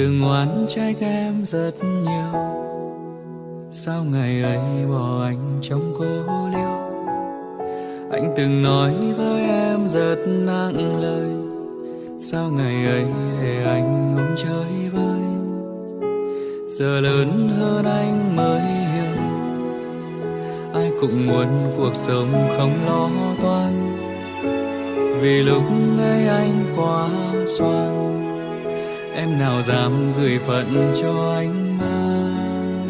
từng oán trách em rất nhiều, sao ngày ấy bỏ anh trong cô liêu. Anh từng nói với em rất nặng lời, sao ngày ấy để anh ôm chơi vơi. Giờ lớn hơn anh mới hiểu, ai cũng muốn cuộc sống không lo toan. Vì lúc ấy anh quá xoan, em nào dám gửi phận cho anh mang.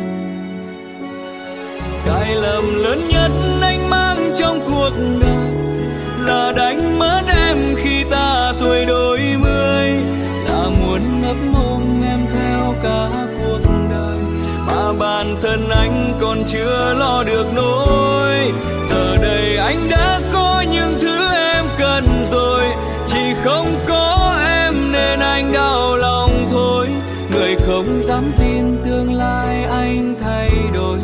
Sai lầm lớn nhất anh mang trong cuộc đời là đánh mất em khi ta tuổi đôi mươi, là muốn ấp ôm em theo cả cuộc đời mà bản thân anh còn chưa lo được nỗi. Giờ đây anh đã có những thứ em cần rồi, chỉ không có em nên anh đau lòng thôi. Người không dám tin tương lai anh thay đổi,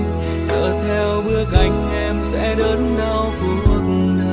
giờ theo bước anh em sẽ đớn đau cuộc đời.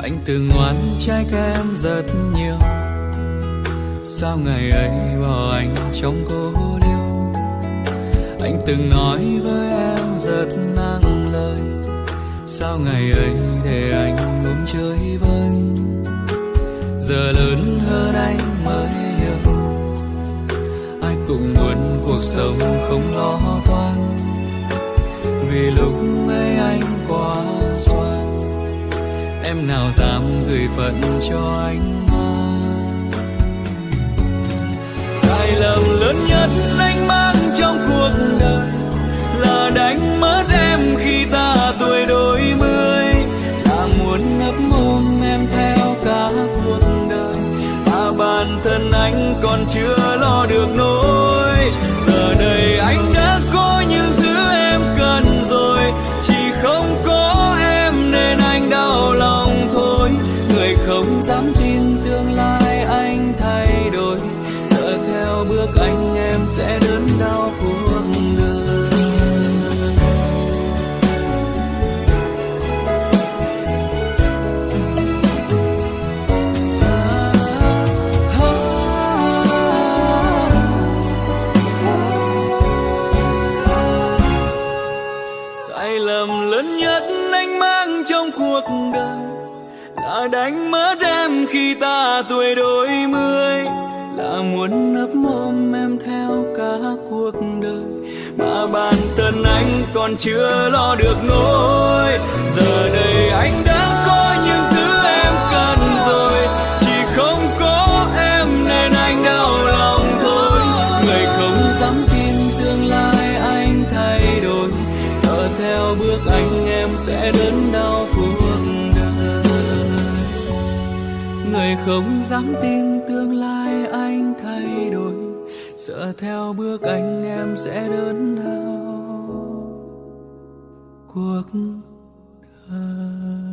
Anh từng oán trách em rất nhiều, sao ngày ấy bỏ anh trong cô liêu. Anh từng nói với em rất nặng lời, sao ngày ấy để anh ôm chơi vơi. Giờ lớn hơn anh mới hiểu, ai cũng muốn cuộc sống không lo toan. Vì lúc ấy anh quá xoan, em nào dám gửi phận cho anh mang. Sai lầm lớn nhất anh mang trong cuộc đời là đánh mất em khi ta tuổi đôi mươi, là muốn ấp ôm em theo cả cuộc đời mà bản thân anh còn chưa lo được nỗi. Giờ đây anh đã có những thứ em cần rồi, chỉ không có em nên anh đau lòng thôi. Người không dám tin tương lai anh thay đổi, giờ theo bước anh em sẽ đớn đau cuộc đời. Sai lầm lớn nhất anh mang trong cuộc đời là đánh mất em khi ta tuổi đôi mươi, là muốn ấp ôm em theo cả cuộc đời mà bản thân anh còn chưa lo được nỗi. Giờ đây anh đã có những thứ em cần rồi, chỉ không có em nên anh đau lòng thôi. Người không dám tin tương lai anh thay đổi, giờ theo bước anh em sẽ đớn đau cuộc đời. Người không dám tin tương lai anh thay đổi, sợ theo bước anh em sẽ đớn đau cuộc đời.